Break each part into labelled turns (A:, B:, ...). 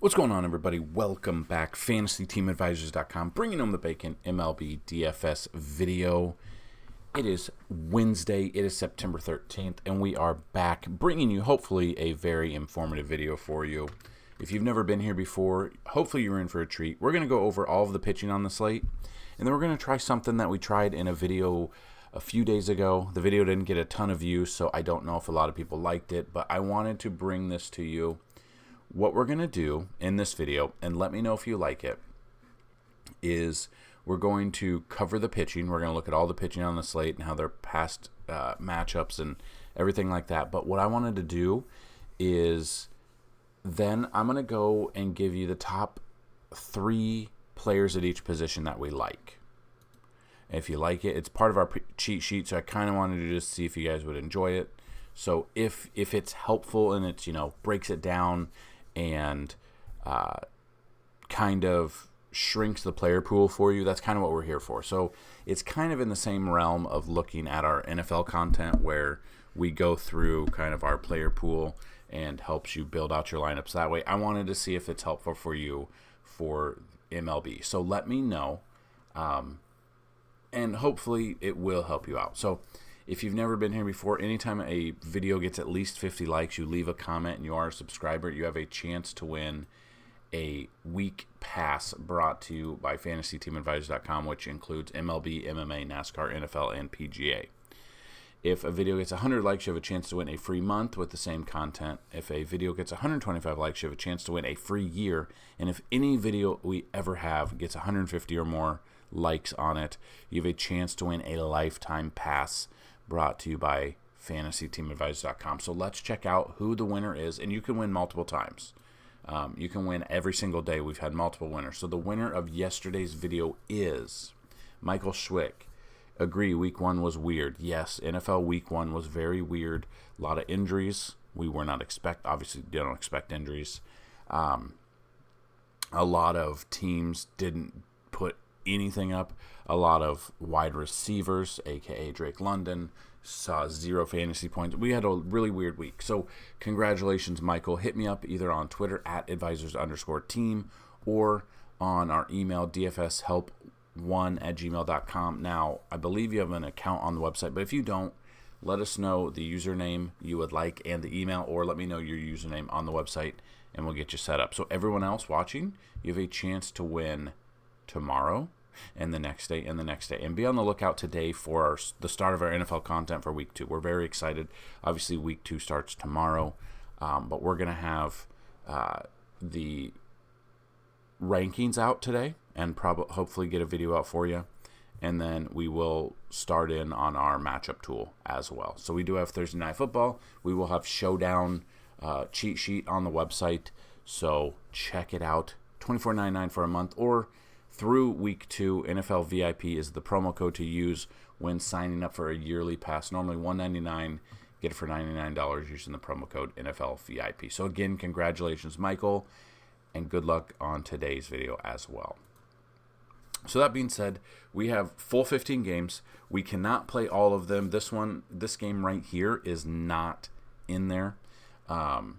A: What's going on, everybody? Welcome back. FantasyTeamAdvisors.com, bringing home the bacon MLB DFS video. It is Wednesday. It is September 13th, and we are back bringing you, hopefully, a very informative video for you. If you've never been here before, hopefully you're in for a treat. We're going to go over all of the pitching on the slate, and then we're going to try something that we tried in a video a few days ago. The video didn't get a ton of views, so I don't know if a lot of people liked it, but I wanted to bring this to you. What we're going to do in this video, and let me know if you like it, is we're going to cover the pitching. We're going to look at all the pitching on the slate and how their past matchups and everything like that. But what I wanted to do is then I'm going to go and give you the top 3 players at each position that we like. If you like it, it's part of our cheat sheet, so I kind of wanted to just see if you guys would enjoy it. So if it's helpful and it's, breaks it down and kind of shrinks the player pool for you, that's kind of what we're here for. So it's kind of in the same realm of looking at our NFL content where we go through kind of our player pool and helps you build out your lineups that way. I wanted to see if it's helpful for you for MLB. So let me know, and hopefully it will help you out. So if you've never been here before, anytime a video gets at least 50 likes, you leave a comment and you are a subscriber, you have a chance to win a week pass brought to you by FantasyTeamAdvisors.com, which includes MLB, MMA, NASCAR, NFL, and PGA. If a video gets 100 likes, you have a chance to win a free month with the same content. If a video gets 125 likes, you have a chance to win a free year. And if any video we ever have gets 150 or more likes on it, you have a chance to win a lifetime pass brought to you by FantasyTeamAdvisors.com. So let's check out who the winner is, and you can win multiple times. You can win every single day. We've had multiple winners. So the winner of yesterday's video is Michael Schwick. Agree, week 1 was weird. Yes, NFL week 1 was very weird. A lot of injuries. We were not obviously don't expect injuries. A lot of teams didn't put anything up. A lot of wide receivers, aka Drake London, saw 0 fantasy points. We had a really weird week. So congratulations, Michael. Hit me up either on Twitter at advisors_team or on our email dfshelp1@gmail.com. Now, I believe you have an account on the website, but if you don't, let us know the username you would like and the email, or let me know your username on the website and we'll get you set up. So everyone else watching, you have a chance to win tomorrow and the next day and the next day. And be on the lookout today for the start of our NFL content for week 2. We're very excited. Obviously, week 2 starts tomorrow, but we're going to have the rankings out today and hopefully get a video out for you. And then we will start in on our matchup tool as well. So we do have Thursday Night Football. We will have Showdown cheat sheet on the website. So check it out. $24.99 for a month, or through week 2, NFL VIP is the promo code to use when signing up for a yearly pass. Normally $199, get it for $99 using the promo code NFL VIP. So again, congratulations, Michael, and good luck on today's video as well. So that being said, we have full 15 games. We cannot play all of them. This game right here is not in there. You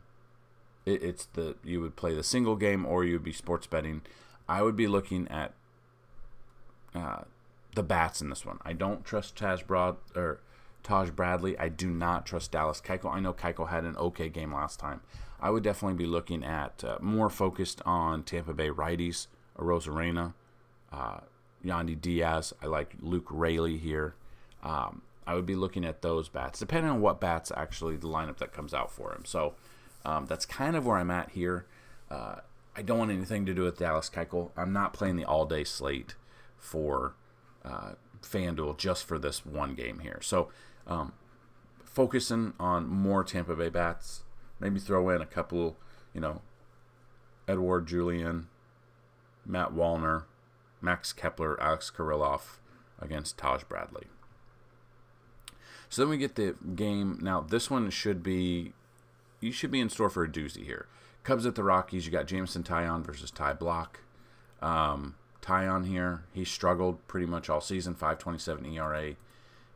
A: would play the single game, or you would be sports betting. I would be looking at the bats in this one. I don't trust Taj Bradley. I do not trust Dallas Keuchel. I know Keuchel had an okay game last time. I would definitely be looking at more focused on Tampa Bay righties, Arozarena, Yandy Diaz. I like Luke Raley here. I would be looking at those bats, depending on what bats actually the lineup that comes out for him. So that's kind of where I'm at here. I don't want anything to do with Dallas Keuchel. I'm not playing the all-day slate for Fanduel just for this one game here. So focusing on more Tampa Bay bats. Maybe throw in a couple, Edward Julian, Matt Wallner, Max Kepler, Alex Kirilloff against Taj Bradley. So then we get the game. Now, this one you should be in store for a doozy here. Cubs at the Rockies. You got Jameson Taillon versus Ty Block. Taillon here, he struggled pretty much all season, 5.27 ERA.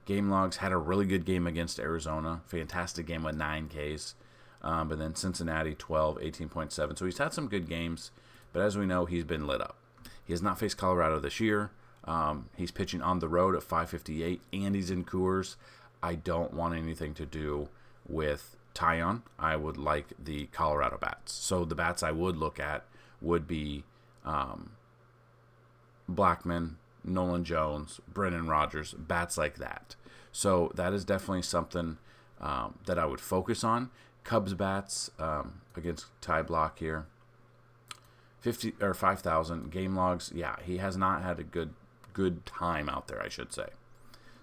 A: Game logs, had a really good game against Arizona. Fantastic game with 9 Ks. But then Cincinnati, 12, 18.7. So he's had some good games, but as we know, he's been lit up. He has not faced Colorado this year. He's pitching on the road at 558, and he's in Coors. I don't want anything to do with Taillon. I would like the Colorado bats. So the bats I would look at would be Blackmon, Nolan Jones, Brennan Rodgers, bats like that. So that is definitely something that I would focus on. Cubs bats against Ty Block here. 50 or 5,000 game logs. Yeah, he has not had a good time out there, I should say.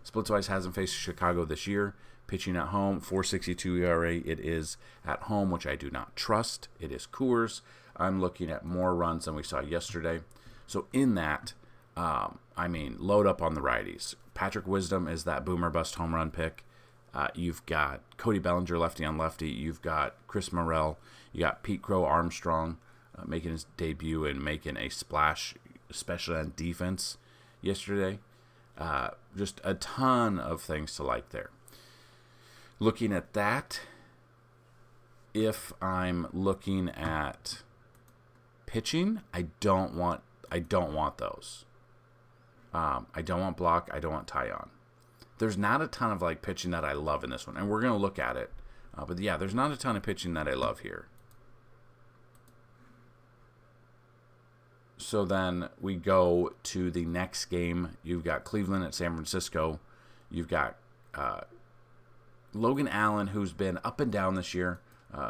A: Splitswise hasn't faced Chicago this year. Pitching at home, 4.62 ERA. It is at home, which I do not trust. It is Coors. I'm looking at more runs than we saw yesterday. So in that, load up on the righties. Patrick Wisdom is that boomer bust home run pick. You've got Cody Bellinger, lefty on lefty. You've got Chris Morel. You got Pete Crow Armstrong making his debut and making a splash, especially on defense yesterday. Just a ton of things to like there. Looking at that, if I'm looking at pitching, I don't want those. I don't want Block. I don't want Taillon. There's not a ton of pitching that I love in this one, and we're going to look at it. But yeah, there's not a ton of pitching that I love here. So then we go to the next game. You've got Cleveland at San Francisco. You've got Logan Allen, who's been up and down this year.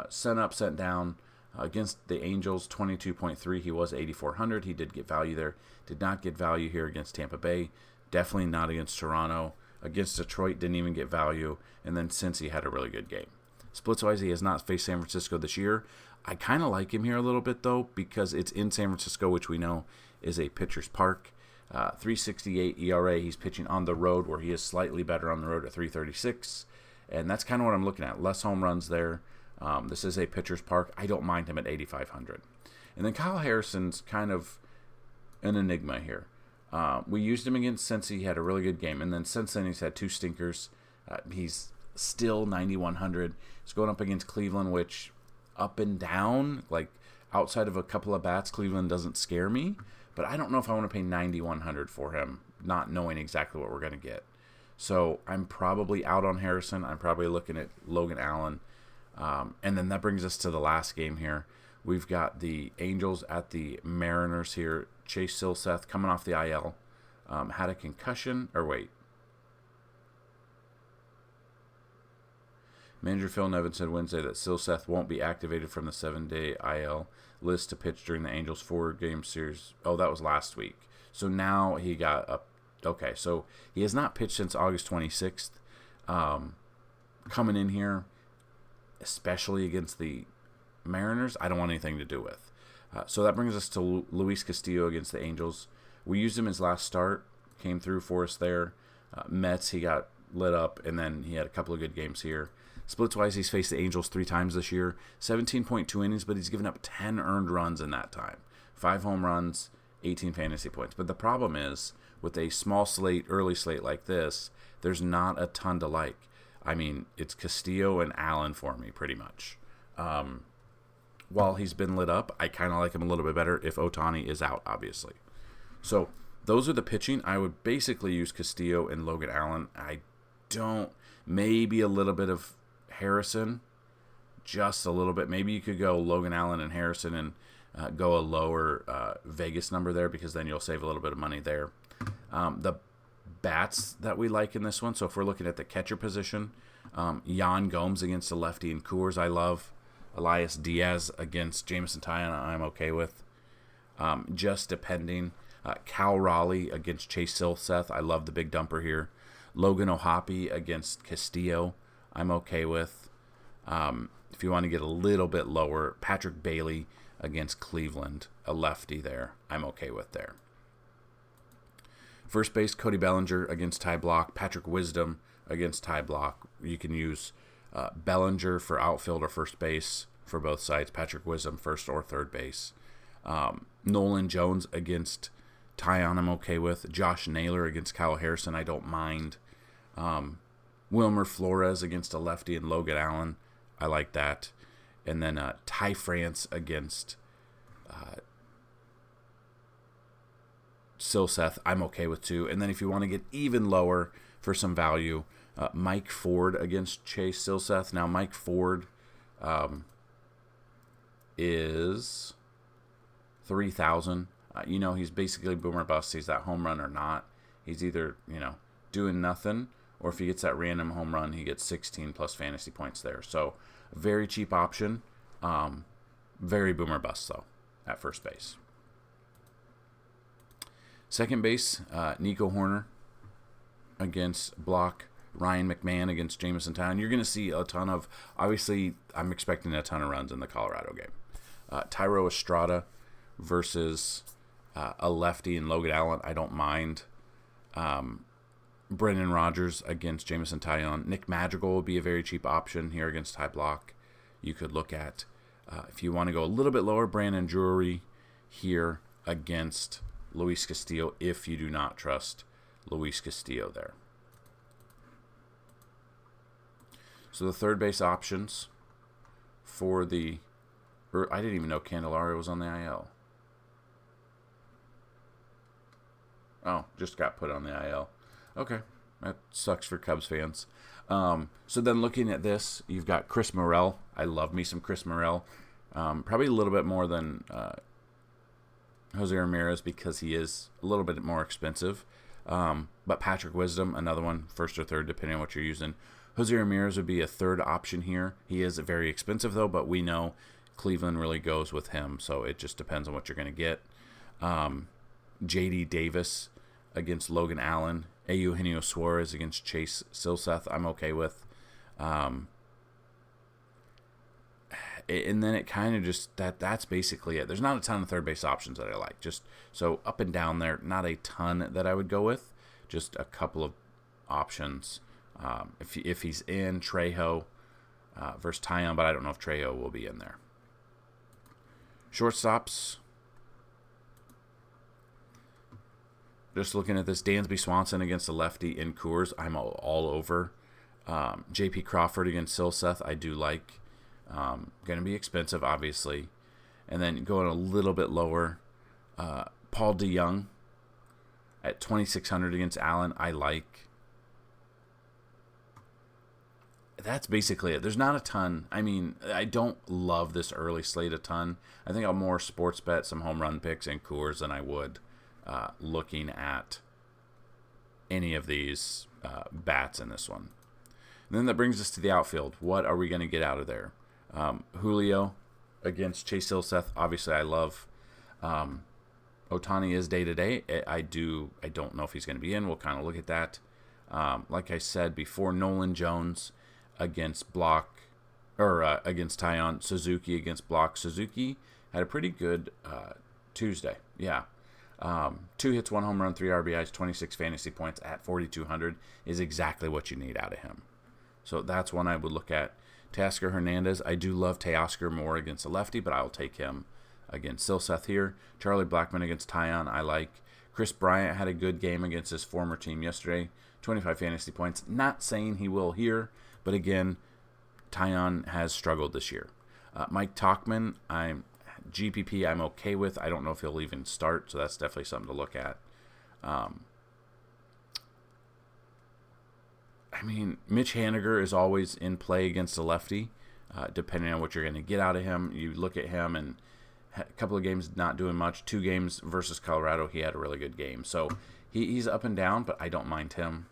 A: Sent up, sent down. Against the Angels, 22.3. He was 8,400. He did get value there. Did not get value here against Tampa Bay. Definitely not against Toronto. Against Detroit, didn't even get value. And then since he had a really good game. Splitswise, he has not faced San Francisco this year. I kind of like him here a little bit, though, because it's in San Francisco, which we know is a pitcher's park. 3.68 ERA. He's pitching on the road, where he is slightly better on the road at 3.36. And that's kind of what I'm looking at. Less home runs there. This is a pitcher's park. I don't mind him at 8,500. And then Kyle Harrison's kind of an enigma here. We used him against Cincy. He had a really good game. And then since then, he's had two stinkers. He's still 9,100. He's going up against Cleveland, which up and down, outside of a couple of bats, Cleveland doesn't scare me. But I don't know if I want to pay 9,100 for him, not knowing exactly what we're going to get. So I'm probably out on Harrison. I'm probably looking at Logan Allen. And then that brings us to the last game here. We've got the Angels at the Mariners here. Chase Silseth coming off the IL. Had a concussion. Manager Phil Nevin said Wednesday that Silseth won't be activated from the 7-day IL list to pitch during the Angels' 4-game series. Oh, that was last week. So now he got up. Okay, so he has not pitched since August 26th. Coming in here, especially against the Mariners, I don't want anything to do with. So that brings us to Luis Castillo against the Angels. We used him his last start, came through for us there. Mets, he got lit up, and then he had a couple of good games here. Splitswise, he's faced the Angels 3 times this year, 17.2 innings, but he's given up 10 earned runs in that time. 5 home runs, 18 fantasy points. But the problem is, with a small slate, early slate like this, there's not a ton to like. I mean, it's Castillo and Allen for me, pretty much. While he's been lit up, I kind of like him a little bit better if Ohtani is out, obviously. So those are the pitching. I would basically use Castillo and Logan Allen. Maybe a little bit of Harrison, just a little bit. Maybe you could go Logan Allen and Harrison and go a lower Vegas number there, because then you'll save a little bit of money there. The bats that we like in this one, so if we're looking at the catcher position, Yan Gomes against the lefty in Coors, I love. Elias Diaz against Jameson Taillon, I'm okay with. Just depending. Cal Raleigh against Chase Silseth, I love the big dumper here. Logan O'Hoppe against Castillo, I'm okay with. If you want to get a little bit lower, Patrick Bailey against Cleveland, a lefty there, I'm okay with there. First base, Cody Bellinger against Ty Block. Patrick Wisdom against Ty Block. You can use Bellinger for outfield or first base for both sides. Patrick Wisdom, first or third base. Nolan Jones against Taillon, I'm okay with. Josh Naylor against Kyle Harrison, I don't mind. Wilmer Flores against a lefty and Logan Allen, I like that. And then Ty France against Silseth, I'm okay with too. And then if you want to get even lower for some value, Mike Ford against Chase Silseth. Now, Mike Ford is 3,000. He's basically boomer bust. He's that home run or not. He's either, doing nothing, or if he gets that random home run, he gets 16 plus fantasy points there. So, very cheap option. Very boomer bust, though, at first base. Second base, Nico Horner against Block. Ryan McMahon against Jamison Town. You're going to see a ton of, obviously, I'm expecting a ton of runs in the Colorado game. Tyro Estrada versus a lefty and Logan Allen, I don't mind. Brendan Rodgers against Jamison Taillon. Nick Madrigal will be a very cheap option here against Ty Block. You could look at, if you want to go a little bit lower, Brandon Drury here against Luis Castillo, if you do not trust Luis Castillo there. So the third base options for I didn't even know Candelario was on the IL. Oh, just got put on the IL. Okay, that sucks for Cubs fans. So then looking at this, you've got Chris Morel. I love me some Chris Morel. Probably a little bit more than Jose Ramirez because he is a little bit more expensive. But Patrick Wisdom, another one, first or third, depending on what you're using. Jose Ramirez would be a third option here. He is very expensive, though, but we know Cleveland really goes with him, so it just depends on what you're going to get. J.D. Davis against Logan Allen. Eugenio Suarez against Chase Silseth, I'm okay with. And then it kind of just, that's basically it. There's not a ton of third base options that I like. Just so up and down there, not a ton that I would go with. Just a couple of options. If he's in, Trejo versus Taillon, but I don't know if Trejo will be in there. Shortstops. Just looking at this, Dansby Swanson against the lefty in Coors, I'm all over. J.P. Crawford against Silseth, I do like. Going to be expensive, obviously. And then going a little bit lower, Paul DeYoung at 2,600 against Allen, I like. That's basically it. There's not a ton. I mean, I don't love this early slate a ton. I think I'll more sports bet some home run picks and Coors than I would looking at any of these bats in this one. And then that brings us to the outfield. What are we going to get out of there? Julio against Chase Silseth. Obviously, I love. Ohtani is day-to-day. I don't know if he's going to be in. We'll kind of look at that. Like I said before, Nolan Jones against Block, or against Taillon. Suzuki against Block. Suzuki had a pretty good Tuesday. Yeah. 2 hits, 1 home run, 3 RBIs, 26 fantasy points at 4,200 is exactly what you need out of him. So that's one I would look at. Teoscar Hernandez, I do love Teoscar more against a lefty, but I'll take him against Silseth here. Charlie Blackmon against Taillon, I like. Chris Bryant had a good game against his former team yesterday. 25 fantasy points. Not saying he will here, but again, Taillon has struggled this year. Mike Tauchman, GPP I'm okay with. I don't know if he'll even start, so that's definitely something to look at. Mitch Haniger is always in play against a lefty, depending on what you're going to get out of him. You look at him, and a couple of games not doing much. 2 games versus Colorado, he had a really good game. So he's up and down, but I don't mind him.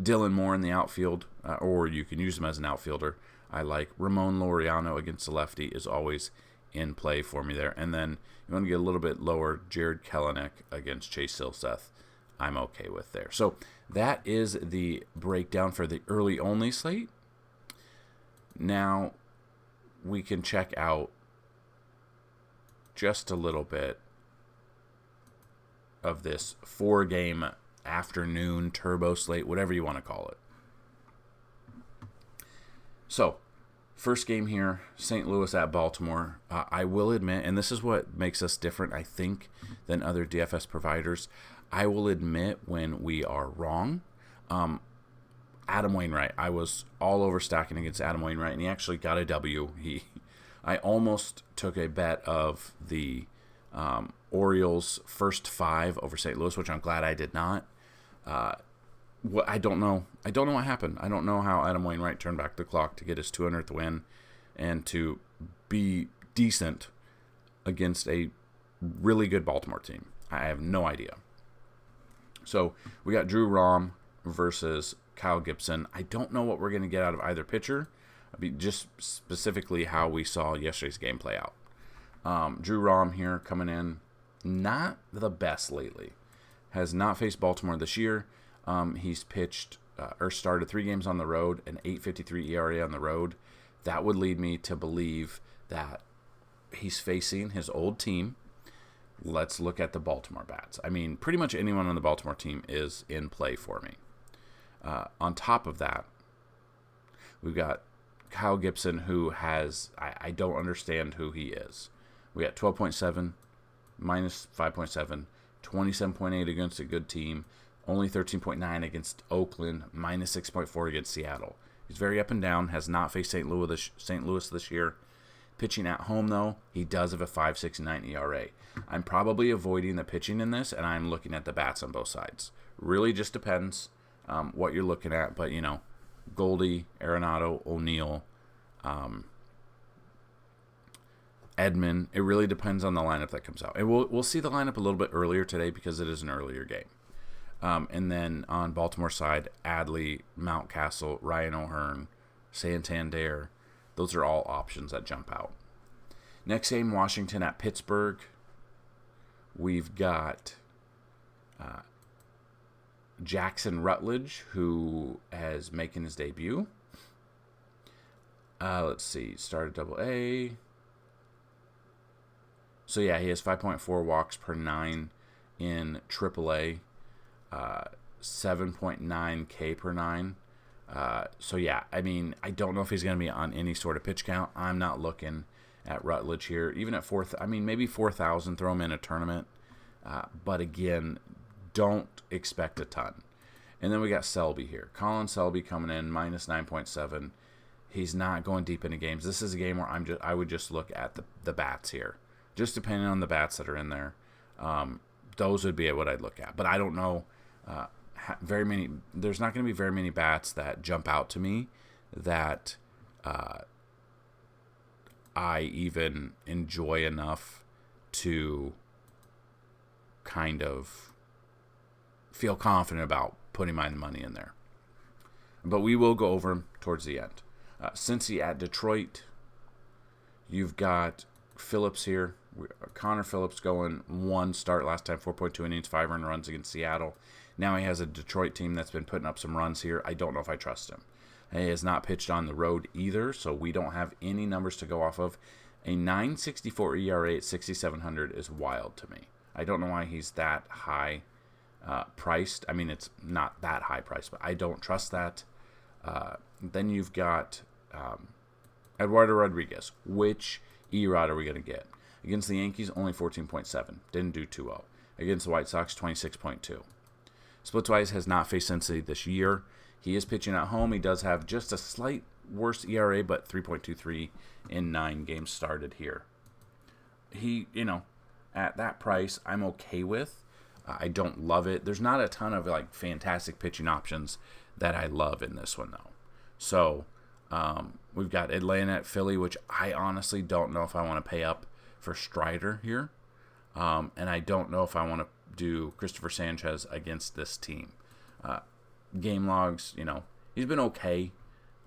A: Dylan Moore in the outfield, or you can use him as an outfielder. I like Ramon Laureano against the lefty is always in play for me there. And then you want to get a little bit lower, Jared Kelenic against Chase Silseth, I'm okay with there. So that is the breakdown for the early only slate. Now we can check out just a little bit of this 4-game afternoon turbo slate, whatever you want to call it. So, first game here, St. Louis at Baltimore. I will admit, and this is what makes us different, I think, than other DFS providers. I will admit when we are wrong. I Adam Wainwright. I was all over stacking against Adam Wainwright, and he actually got a W. I almost took a bet of the Orioles first 5 over St. Louis, which I'm glad I did not. I don't know. I don't know what happened. I don't know how Adam Wainwright turned back the clock to get his 200th win and to be decent against a really good Baltimore team. I have no idea. So we got Drew Rom versus Kyle Gibson. I don't know what we're going to get out of either pitcher. Just specifically how we saw yesterday's game play out. Drew Rom here coming in, not the best lately. Has not faced Baltimore this year. He's pitched or started 3 games on the road, an 8.53 ERA on the road. That would lead me to believe that he's facing his old team. Let's look at the Baltimore bats. I mean, pretty much anyone on the Baltimore team is in play for me. On top of that, we've got Kyle Gibson, who has, I don't understand who he is. We got 12.7, minus 5.7, 27.8 against a good team, only 13.9 against Oakland, minus 6.4 against Seattle. He's very up and down, has not faced St. Louis this year. Pitching at home, though, he does have a 5.69 ERA. I'm probably avoiding the pitching in this, and I'm looking at the bats on both sides. Really just depends what you're looking at, but, Goldie, Arenado, O'Neill, Edman. It really depends on the lineup that comes out. And we'll see the lineup a little bit earlier today because it is an earlier game. And then on Baltimore side, Adley, Mountcastle, Ryan O'Hearn, Santander. Those are all options that jump out. Next game, Washington at Pittsburgh. We've got Jackson Rutledge, who is making his debut. Let's see. Started Double-A. So, yeah, he has 5.4 walks per 9 in Triple-A. 7.9 K per 9. So, yeah, I mean, I don't know if he's going to be on any sort of pitch count. I'm not looking at Rutledge here. Even at maybe 4,000, throw him in a tournament. But, again, don't expect a ton. And then we got Selby here. Colin Selby coming in, minus 9.7. He's not going deep into games. This is a game where I would just look at the bats here. Just depending on the bats that are in there. Those would be what I'd look at. But I don't know very many. There's not going to be very many bats that jump out to me that I even enjoy enough to kind of feel confident about putting my money in there. But we will go over them towards the end. Cincy at Detroit. You've got Phillips here. Connor Phillips going 1 start last time, 4.2 innings, 5 earned runs against Seattle. Now he has a Detroit team that's been putting up some runs here. I don't know if I trust him. He has not pitched on the road either, so we don't have any numbers to go off of. A 9.64 ERA at 6,700 is wild to me. I don't know why he's that high priced. I mean, it's not that high priced, but I don't trust that. Then you've got Eduardo Rodriguez. Which E-Rod are we going to get? Against the Yankees, only 14.7. Didn't do too well. Against the White Sox, 26.2. Splitswise has not faced Cincy this year. He is pitching at home. He does have just a slight worse ERA, but 3.23 in 9 games started here. He, at that price, I'm okay with. I don't love it. There's not a ton of fantastic pitching options that I love in this one, though. So we've got Atlanta at Philly, which I honestly don't know if I want to pay up for Strider here. And I don't know if I want to do Christopher Sanchez against this team. Game logs, he's been okay.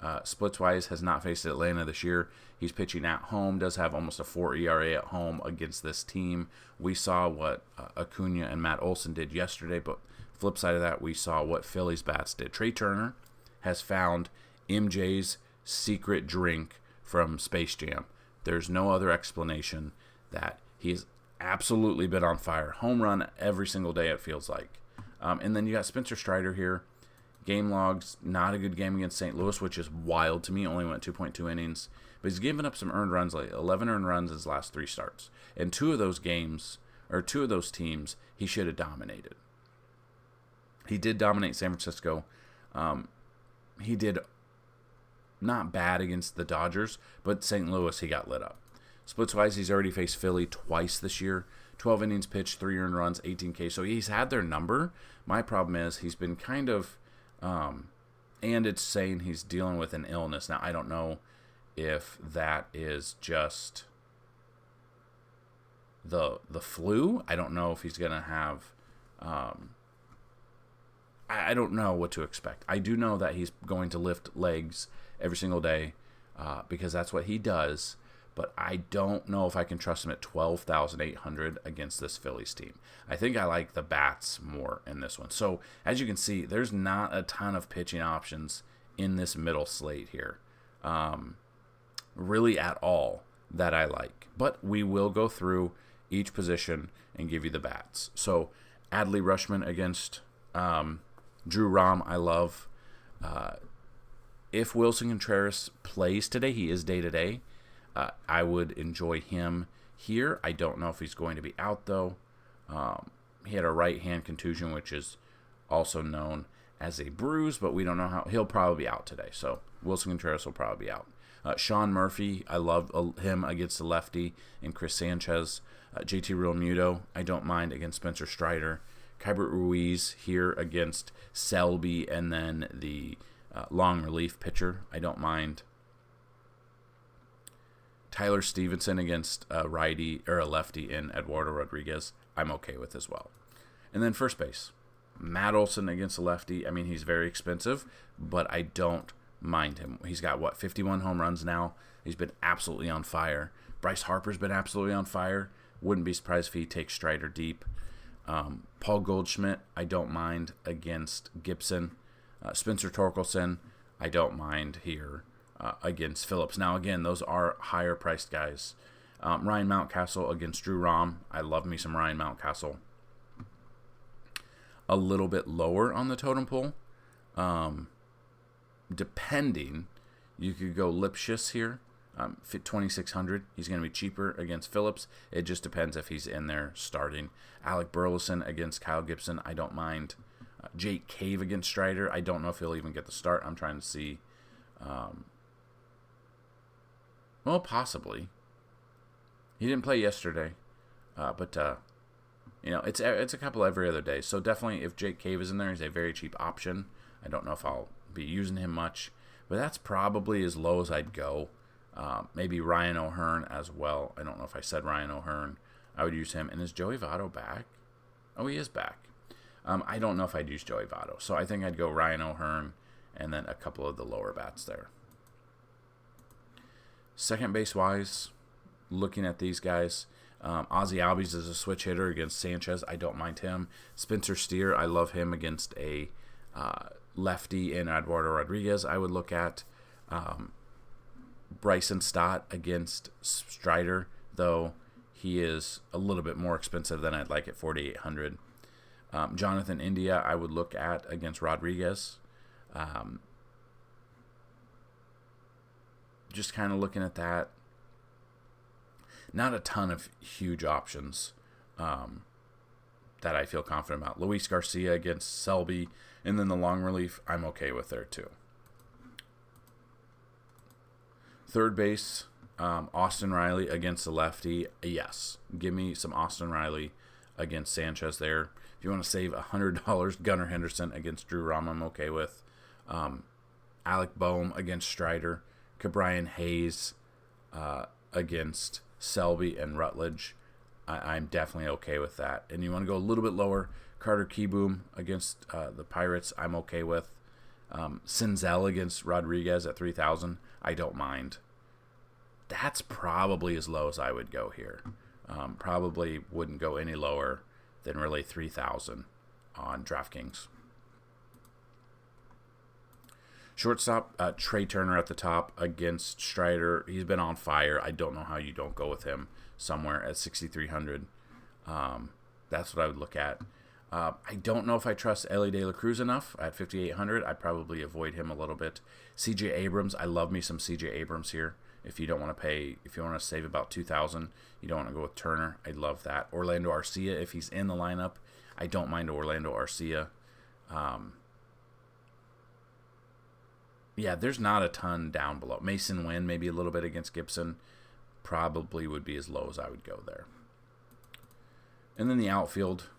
A: Splitswise has not faced Atlanta this year. He's pitching at home, does have almost a 4 ERA at home against this team. We saw what Acuna and Matt Olson did yesterday, but flip side of that, we saw what Philly's bats did. Trey Turner has found MJ's secret drink from Space Jam. There's no other explanation that he's absolutely been on fire. Home run every single day, it feels like. And then you got Spencer Strider here. Game logs, not a good game against St. Louis, which is wild to me. Only went 2.2 innings. But he's given up some earned runs, 11 earned runs in his last 3 starts. And 2 of those teams, he should have dominated. He did dominate San Francisco. he did not bad against the Dodgers, but St. Louis, he got lit up. Splits-wise, he's already faced Philly twice this year. 12 innings pitched, 3 earned runs, 18K. So he's had their number. My problem is he's been kind of, and it's saying he's dealing with an illness. Now, I don't know if that is just the flu. I don't know if he's going to have, I don't know what to expect. I do know that he's going to lift legs every single day because that's what he does. But I don't know if I can trust him at 12,800 against this Phillies team. I think I like the bats more in this one. So, as you can see, there's not a ton of pitching options in this middle slate here. Really at all that I like. But we will go through each position and give you the bats. So, Adley Rutschman against Drew Rom, I love. If Wilson Contreras plays today, he is day-to-day. I would enjoy him here. I don't know if he's going to be out, though. He had a right hand contusion, which is also known as a bruise, but we don't know how. He'll probably be out today, so Wilson Contreras will probably be out. Sean Murphy, I love him against the lefty, and Chris Sanchez. JT Realmuto, I don't mind against Spencer Strider. Keibert Ruiz here against Selby, and then the long relief pitcher, I don't mind. Tyler Stevenson against a righty or a lefty in Eduardo Rodriguez, I'm okay with as well. And then first base, Matt Olson against a lefty. I mean, he's very expensive, but I don't mind him. He's got, 51 home runs now. He's been absolutely on fire. Bryce Harper's been absolutely on fire. Wouldn't be surprised if he takes Strider deep. Paul Goldschmidt, I don't mind against Gibson. Spencer Torkelson, I don't mind here. Against Phillips. Now, again, those are higher-priced guys. Ryan Mountcastle against Drew Rom. I love me some Ryan Mountcastle. A little bit lower on the totem pole. Depending, you could go Lipschitz here. 2,600. He's going to be cheaper against Phillips. It just depends if he's in there starting. Alec Burleson against Kyle Gibson. I don't mind. Jake Cave against Strider. I don't know if he'll even get the start. I'm trying to see... well, possibly. He didn't play yesterday, but it's a couple every other day. So definitely, if Jake Cave is in there, he's a very cheap option. I don't know if I'll be using him much, but that's probably as low as I'd go. Maybe Ryan O'Hearn as well. I don't know if I said Ryan O'Hearn. I would use him. And is Joey Votto back? Oh, he is back. I don't know if I'd use Joey Votto. So I think I'd go Ryan O'Hearn and then a couple of the lower bats there. Second base-wise, looking at these guys, Ozzie Albies is a switch hitter against Sanchez. I don't mind him. Spencer Steer, I love him against a lefty in Eduardo Rodriguez. I would look at Bryson Stott against Strider, though he is a little bit more expensive than I'd like at 4,800. Jonathan India, I would look at against Rodriguez. Just kind of looking at that. Not a ton of huge options that I feel confident about. Luis Garcia against Selby, and then the long relief, I'm okay with there too. Third base, Austin Riley against the lefty. Yes, give me some Austin Riley against Sanchez there. If you want to save $100, Gunnar Henderson against Drew Rom, I'm okay with. Alec Boehm against Strider. Ke'Bryan Hayes against Selby and Rutledge. I'm definitely okay with that. And you want to go a little bit lower, Carter Kieboom against the Pirates, I'm okay with. Senzel against Rodriguez at 3,000, I don't mind. That's probably as low as I would go here. Probably wouldn't go any lower than really 3,000 on DraftKings. Shortstop, Trey Turner at the top against Strider. He's been on fire. I don't know how you don't go with him somewhere at 6,300. That's what I would look at. I don't know if I trust Ellie De La Cruz enough at 5,800. I'd probably avoid him a little bit. C.J. Abrams, I love me some C.J. Abrams here. If you don't want to pay, if you want to save about 2,000, you don't want to go with Turner. I love that. Orlando Arcia, if he's in the lineup, I don't mind Orlando Arcia. Yeah, there's not a ton down below. Mason Wynn, maybe a little bit against Gibson, probably would be as low as I would go there. And then the outfield,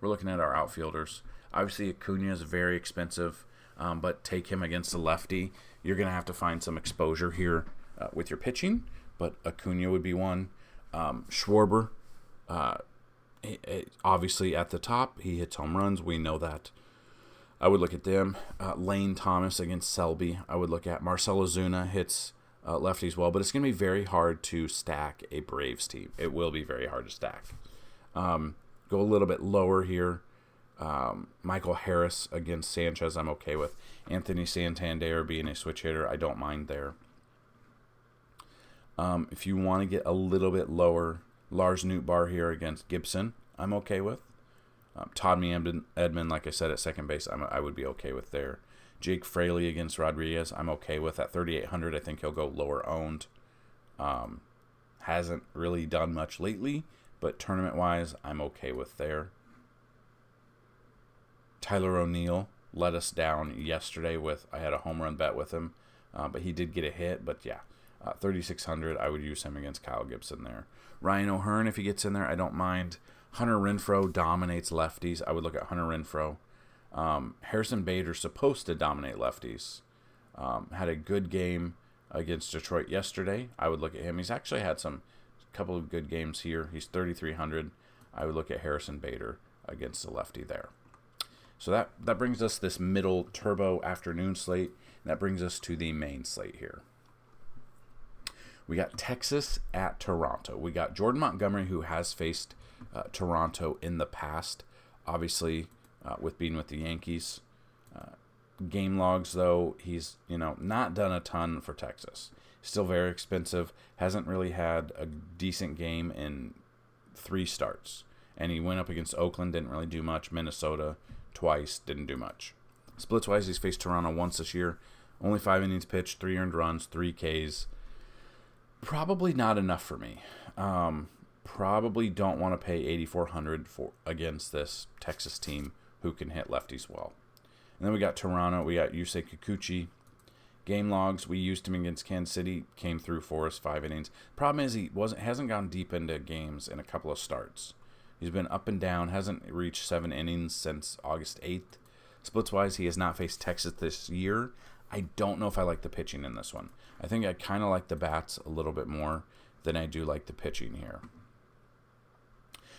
A: we're looking at our outfielders. Obviously, Acuna is very expensive, but take him against a lefty. You're going to have to find some exposure here with your pitching, but Acuna would be one. Schwarber, obviously at the top, he hits home runs. We know that. I would look at them. Lane Thomas against Selby. I would look at Marcell Ozuna hits lefties well, but it's going to be very hard to stack a Braves team. It will be very hard to stack. Go a little bit lower here. Michael Harris against Sanchez, I'm okay with. Anthony Santander being a switch hitter, I don't mind there. If you want to get a little bit lower, Lars Nootbaar here against Gibson, I'm okay with. Tommy Edman, like I said, at second base, I would be okay with there. Jake Fraley against Rodriguez, I'm okay with. At 3,800, I think he'll go lower owned. Hasn't really done much lately, but tournament-wise, I'm okay with there. Tyler O'Neill let us down yesterday I had a home run bet with him, but he did get a hit. But yeah, 3,600, I would use him against Kyle Gibson there. Ryan O'Hearn, if he gets in there, I don't mind. Hunter Renfroe dominates lefties. I would look at Hunter Renfroe. Harrison Bader's supposed to dominate lefties. Had a good game against Detroit yesterday. I would look at him. He's actually had a couple of good games here. He's 3,300. I would look at Harrison Bader against the lefty there. So that brings us this middle turbo afternoon slate. And that brings us to the main slate here. We got Texas at Toronto. We got Jordan Montgomery, who has faced Toronto in the past, obviously with being with the Yankees. Game logs, though, he's not done a ton for Texas. Still very expensive. Hasn't really had a decent game in 3 starts. And he went up against Oakland, didn't really do much. Minnesota twice, didn't do much. Splits-wise, he's faced Toronto once this year. Only 5 innings pitched, 3 earned runs, 3 Ks. Probably not enough for me. Probably don't want to pay $8,400 against this Texas team who can hit lefties well. And then we got Toronto. We got Yusei Kikuchi. Game logs, we used him against Kansas City. Came through for us, 5 innings. Problem is he hasn't gone deep into games in a couple of starts. He's been up and down. Hasn't reached 7 innings since August 8th. Splits-wise, he has not faced Texas this year. I don't know if I like the pitching in this one. I think I kind of like the bats a little bit more than I do like the pitching here.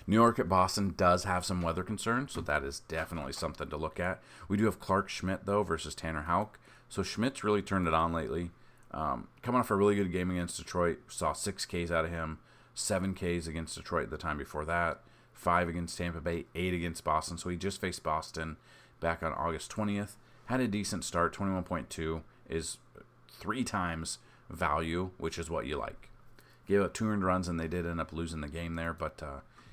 A: New York at Boston does have some weather concerns, so that is definitely something to look at. We do have Clark Schmidt, though, versus Tanner Houck. So Schmidt's really turned it on lately. Coming off a really good game against Detroit. Saw 6 Ks out of him. 7 Ks against Detroit the time before that. 5 against Tampa Bay. 8 against Boston. So he just faced Boston back on August 20th. Had a decent start. 21.2 is 3 times value, which is what you like. Gave up 2 earned runs, and they did end up losing the game there. But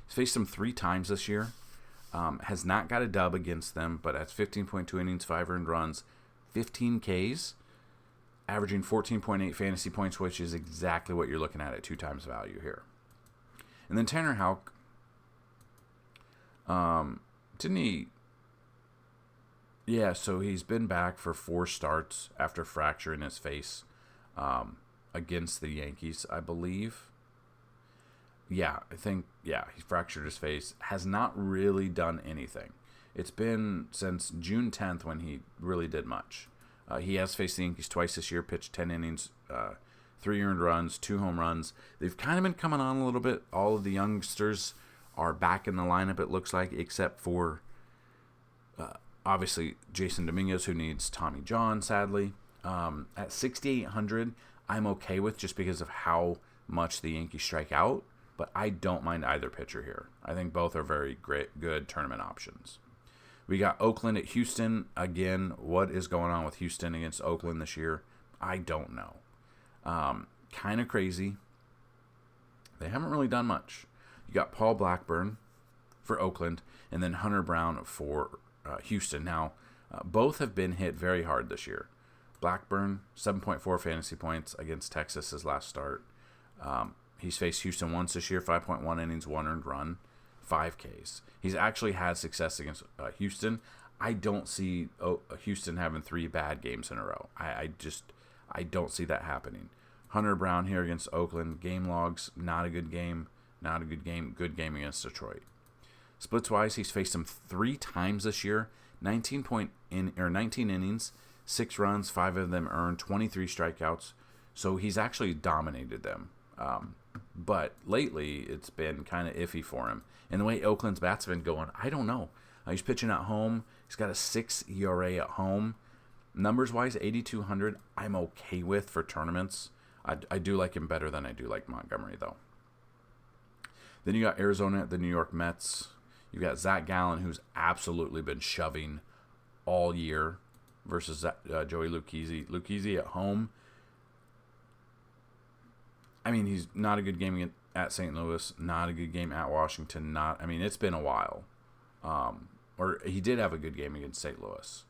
A: he's faced them 3 times this year. Has not got a dub against them, but that's 15.2 innings, 5 earned runs, 15 Ks, averaging 14.8 fantasy points, which is exactly what you're looking at 2 times value here. And then Tanner Houck, didn't he? Yeah, so he's been back for 4 starts after fracturing his face against the Yankees, I believe. Yeah, he fractured his face. Has not really done anything. It's been since June 10th when he really did much. He has faced the Yankees twice this year, pitched 10 innings, 3 earned runs, 2 home runs. They've kind of been coming on a little bit. All of the youngsters are back in the lineup, it looks like, except for, obviously, Jason Dominguez, who needs Tommy John, sadly. At 6,800, I'm okay with just because of how much the Yankees strike out. But I don't mind either pitcher here. I think both are very good tournament options. We got Oakland at Houston. Again, what is going on with Houston against Oakland this year? I don't know. Kind of crazy. They haven't really done much. You got Paul Blackburn for Oakland and then Hunter Brown for Houston. Now, both have been hit very hard this year. Blackburn, 7.4 fantasy points against Texas his last start. He's faced Houston once this year, 5.1 innings, 1 earned run, 5 Ks. He's actually had success against Houston. I don't see Houston having 3 bad games in a row. I don't see that happening. Hunter Brown here against Oakland. Game logs, not a good game. Not a good game. Good game against Detroit. Splits-wise, he's faced them 3 times this year. 19 innings, 6 runs, 5 of them earned, 23 strikeouts. So he's actually dominated them. But lately, it's been kind of iffy for him. And the way Oakland's bats have been going, I don't know. He's pitching at home. He's got a 6 ERA at home. Numbers-wise, 8,200, I'm okay with for tournaments. I do like him better than I do like Montgomery, though. Then you got Arizona at the New York Mets. You got Zach Gallen, who's absolutely been shoving all year, versus Joey Lucchesi. Lucchesi at home. I mean, he's not a good game at St. Louis, not a good game at Washington. It's been a while. Or he did have a good game against St. Louis.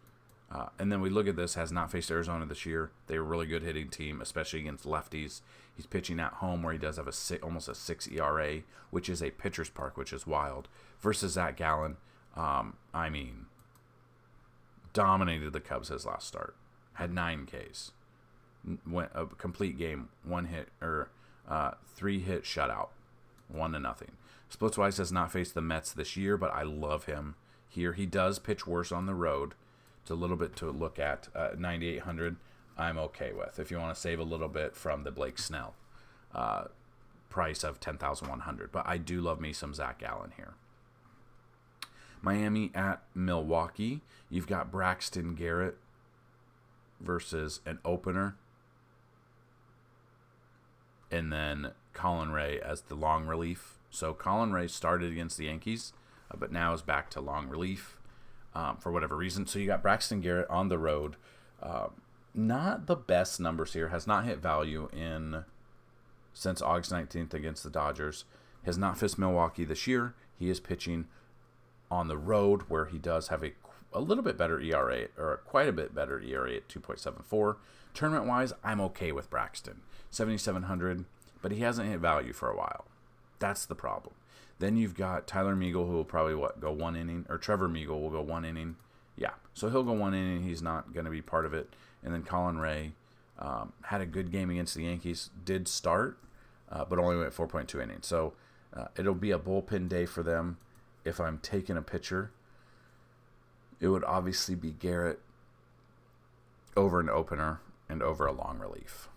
A: And then we look at this, has not faced Arizona this year. They're a really good hitting team, especially against lefties. He's pitching at home where he does have almost a 6 ERA, which is a pitcher's park, which is wild. Versus Zach Gallen, dominated the Cubs his last start. Had 9 Ks. Went a complete game, 1 hit, or 3 hit shutout, 1-0. Splits-wise has not faced the Mets this year, but I love him here. He does pitch worse on the road. It's a little bit to look at. 9,800, I'm okay with. If you want to save a little bit from the Blake Snell price of 10,100. But I do love me some Zach Gallen here. Miami at Milwaukee. You've got Braxton Garrett versus an opener. And then Colin Ray as the long relief. So Colin Ray started against the Yankees, but now is back to long relief for whatever reason. So you got Braxton Garrett on the road. Not the best numbers here. Has not hit value since August 19th against the Dodgers. Has not faced Milwaukee this year. He is pitching on the road where he does have a little bit better ERA, or quite a bit better ERA at 2.74. Tournament-wise, I'm okay with Braxton. 7,700, but he hasn't hit value for a while. That's the problem. Then you've got Tyler Meagle, who will probably go 1 inning, or Trevor Meagle will go 1 inning. Yeah, so he'll go 1 inning. He's not going to be part of it. And then Colin Ray had a good game against the Yankees. Did start, but only went 4.2 innings. So it'll be a bullpen day for them. If I'm taking a pitcher, it would obviously be Garrett over an opener and over a long relief.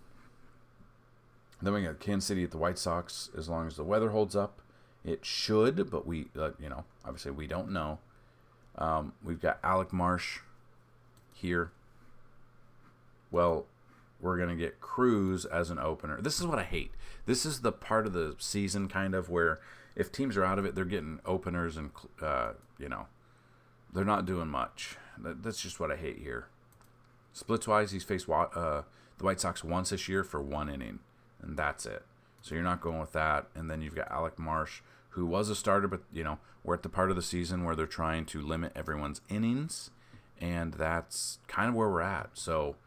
A: Then we got Kansas City at the White Sox. As long as the weather holds up, it should, but we, obviously we don't know. We've got Alec Marsh here. Well, we're going to get Cruz as an opener. This is what I hate. This is the part of the season kind of where if teams are out of it, they're getting openers and, they're not doing much. That's just what I hate here. Splits-wise, he's faced the White Sox once this year for 1 inning, and that's it. So you're not going with that. And then you've got Alec Marsh, who was a starter, but, we're at the part of the season where they're trying to limit everyone's innings, and that's kind of where we're at. So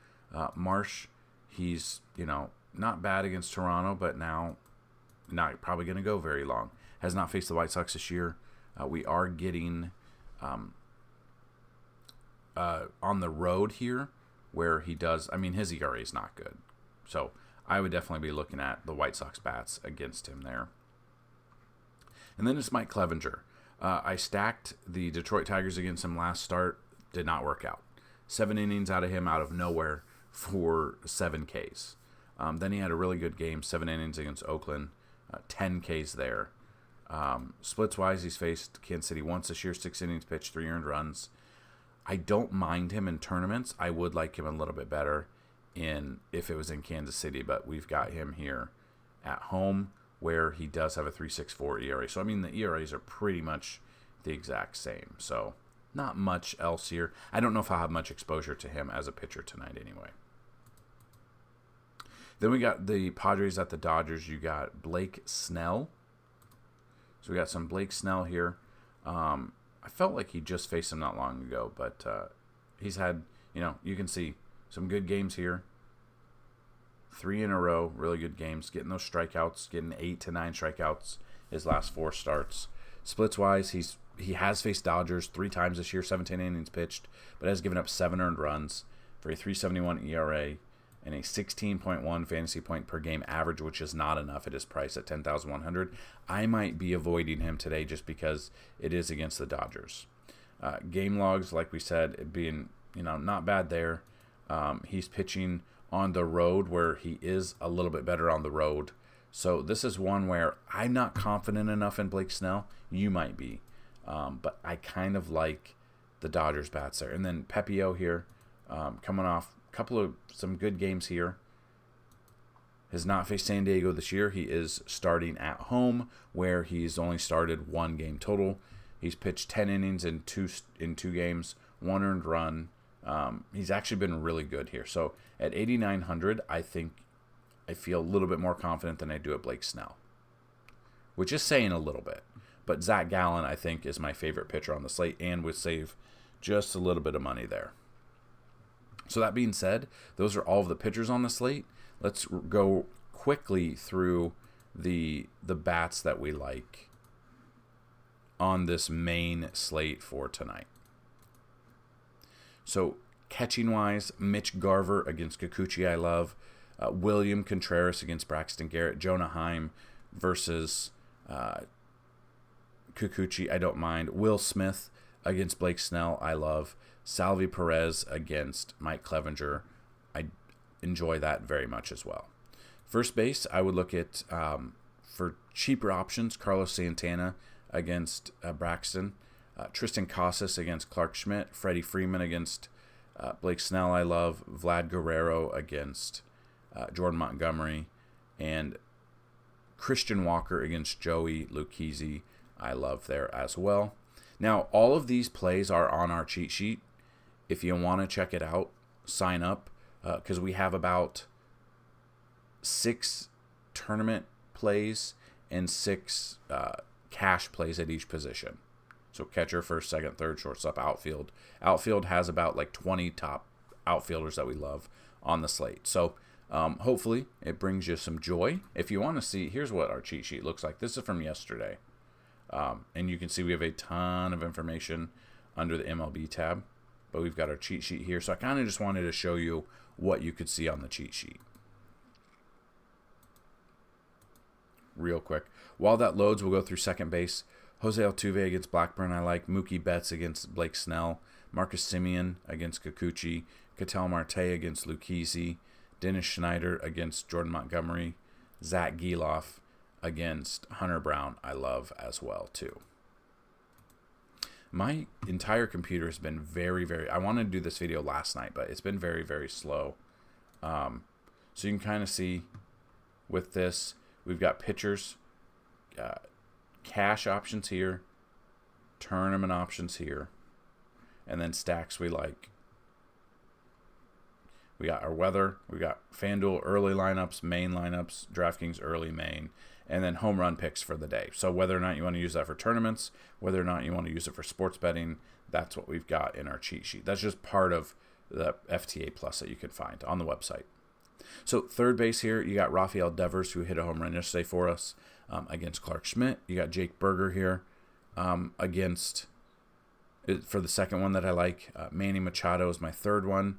A: Marsh, he's, not bad against Toronto, but now not probably going to go very long. Has not faced the White Sox this year. We are getting on the road here where he does, his ERA is not good. So I would definitely be looking at the White Sox bats against him there. And then it's Mike Clevenger. I stacked the Detroit Tigers against him last start. Did not work out. 7 innings out of him out of nowhere for 7 Ks. Then he had a really good game, 7 innings against Oakland, 10 Ks there. Splits-wise, he's faced Kansas City once this year, 6 innings pitched, 3 earned runs. I don't mind him in tournaments. I would like him a little bit better if it was in Kansas City, but we've got him here at home where he does have a 3.64 ERA. So, the ERAs are pretty much the exact same. So, not much else here. I don't know if I'll have much exposure to him as a pitcher tonight anyway. Then we got the Padres at the Dodgers. You got Blake Snell. So we got some Blake Snell here. I felt like he just faced him not long ago, but he's had, you can see some good games here. 3 in a row, really good games. Getting those strikeouts, getting 8 to 9 strikeouts his last 4 starts. Splits-wise, he has faced Dodgers 3 times this year, 17 innings pitched, but has given up 7 earned runs for a 3.71 ERA and a 16.1 fantasy point per game average, which is not enough at his price at 10,100. I might be avoiding him today just because it is against the Dodgers. Game logs, like we said, it being not bad there. He's pitching on the road where he is a little bit better on the road. So this is one where I'm not confident enough in Blake Snell. You might be. But I kind of like the Dodgers bats there. And then Pepio here, coming off some good games here. Has not faced San Diego this year. He is starting at home where he's only started 1 game total. He's pitched 10 innings in two games, 1 earned run. He's actually been really good here. So at 8,900, I feel a little bit more confident than I do at Blake Snell, which is saying a little bit. But Zach Gallen, I think, is my favorite pitcher on the slate and would save just a little bit of money there. So that being said, those are all of the pitchers on the slate. Let's go quickly through the bats that we like on this main slate for tonight. So catching-wise, Mitch Garver against Kikuchi, I love. William Contreras against Braxton Garrett. Jonah Heim versus Kikuchi, I don't mind. Will Smith against Blake Snell, I love. Salvi Perez against Mike Clevenger. I enjoy that very much as well. First base, I would look at, for cheaper options, Carlos Santana against Braxton. Tristan Casas against Clark Schmidt. Freddie Freeman against Blake Snell, I love. Vlad Guerrero against Jordan Montgomery. And Christian Walker against Joey Lucchesi, I love there as well. Now, all of these plays are on our cheat sheet. If you want to check it out, sign up, because we have about 6 tournament plays and 6 cash plays at each position. So catcher, first, second, third, shortstop, outfield. Outfield has about 20 top outfielders that we love on the slate. So hopefully it brings you some joy. If you want to see, here's what our cheat sheet looks like. This is from yesterday. And you can see we have a ton of information under the MLB tab. But we've got our cheat sheet here. So I kind of just wanted to show you what you could see on the cheat sheet. Real quick. While that loads, we'll go through second base. Jose Altuve against Blackburn, I like. Mookie Betts against Blake Snell. Marcus Semien against Kikuchi. Ketel Marte against Lucchesi. Dennis Schneider against Jordan Montgomery. Zach Geloff against Hunter Brown, I love as well, too. My entire computer has been very, I wanted to do this video last night, but it's been very, very slow. So you can kind of see with this, we've got pitchers, cash options here, tournament options here, and then stacks we like. We got our weather, we got FanDuel early lineups, main lineups, DraftKings early main, and then home run picks for the day. So whether or not you want to use that for tournaments, whether or not you want to use it for sports betting, that's what we've got in our cheat sheet. That's just part of the FTA Plus that you can find on the website. So third base here, you got Rafael Devers, who hit a home run yesterday for us against Clark Schmidt. You got Jake Berger here against, for the second one that I like, Manny Machado is my third one.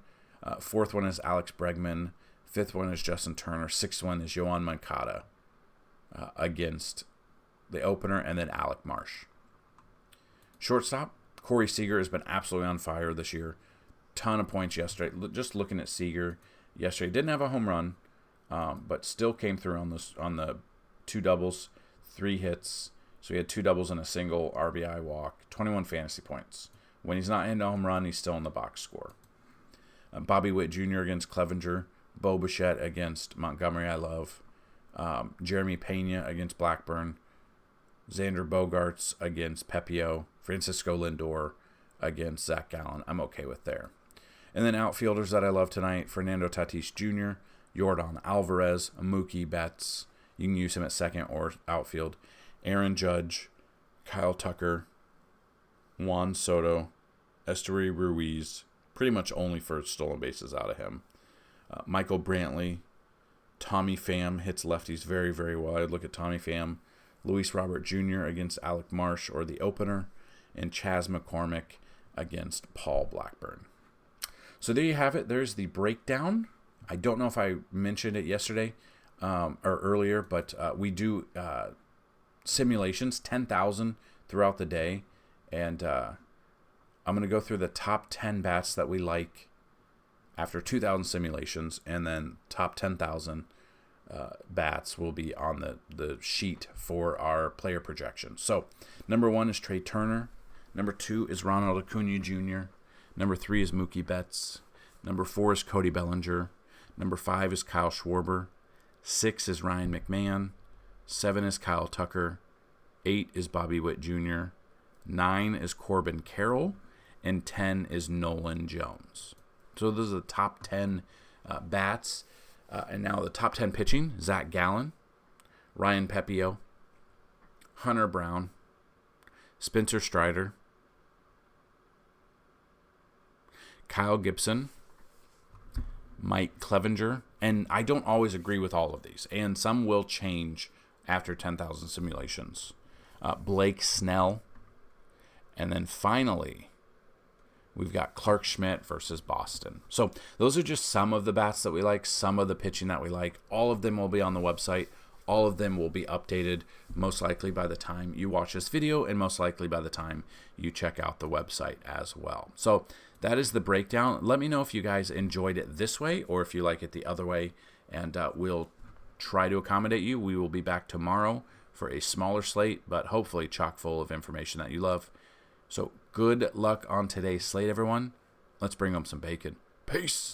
A: Fourth one is Alex Bregman. Fifth one is Justin Turner. Sixth one is Yoan Moncada against the opener, and then Alec Marsh. Shortstop, Corey Seager has been absolutely on fire this year. Ton of points yesterday. Just looking at Seager yesterday, didn't have a home run, but still came through on the 2 doubles, 3 hits. So he had 2 doubles and a single RBI walk, 21 fantasy points. When he's not hitting a home run, he's still in the box score. Bobby Witt Jr. against Clevenger. Bo Bichette against Montgomery, I love. Jeremy Pena against Blackburn. Xander Bogaerts against Pepio. Francisco Lindor against Zach Gallen. I'm okay with there. And then outfielders that I love tonight, Fernando Tatis Jr., Yordan Alvarez, Mookie Betts. You can use him at second or outfield. Aaron Judge, Kyle Tucker, Juan Soto, Esteury Ruiz. Pretty much only for stolen bases out of him. Michael Brantley. Tommy Pham hits lefties very, very well. I'd look at Tommy Pham Luis Robert Jr. against Alec Marsh or the opener, and Chas McCormick against Paul Blackburn. So there you have it. There's the breakdown. I don't know if I mentioned it yesterday or earlier, but we do simulations, 10,000 throughout the day. And I'm going to go through the top 10 bats that we like after 2,000 simulations, and then top 10,000 bats will be on the sheet for our player projections. So number 1 is Trey Turner. Number 2 is Ronald Acuna Jr. Number 3 is Mookie Betts. Number 4 is Cody Bellinger. Number 5 is Kyle Schwarber. 6 is Ryan McMahon. 7 is Kyle Tucker. 8 is Bobby Witt Jr. 9 is Corbin Carroll. And 10 is Nolan Jones. So those are the top 10 bats. And now the top 10 pitching: Zach Gallen, Ryan Pepio, Hunter Brown, Spencer Strider, Kyle Gibson, Mike Clevenger, and I don't always agree with all of these, and some will change after 10,000 simulations. Blake Snell, and then finally, we've got Clark Schmidt versus Boston. So those are just some of the bats that we like, some of the pitching that we like. All of them will be on the website. All of them will be updated most likely by the time you watch this video, and most likely by the time you check out the website as well. So that is the breakdown. Let me know if you guys enjoyed it this way or if you like it the other way, and we'll try to accommodate you. We will be back tomorrow for a smaller slate, but hopefully chock full of information that you love. So good luck on today's slate, everyone. Let's bring home some bacon. Peace.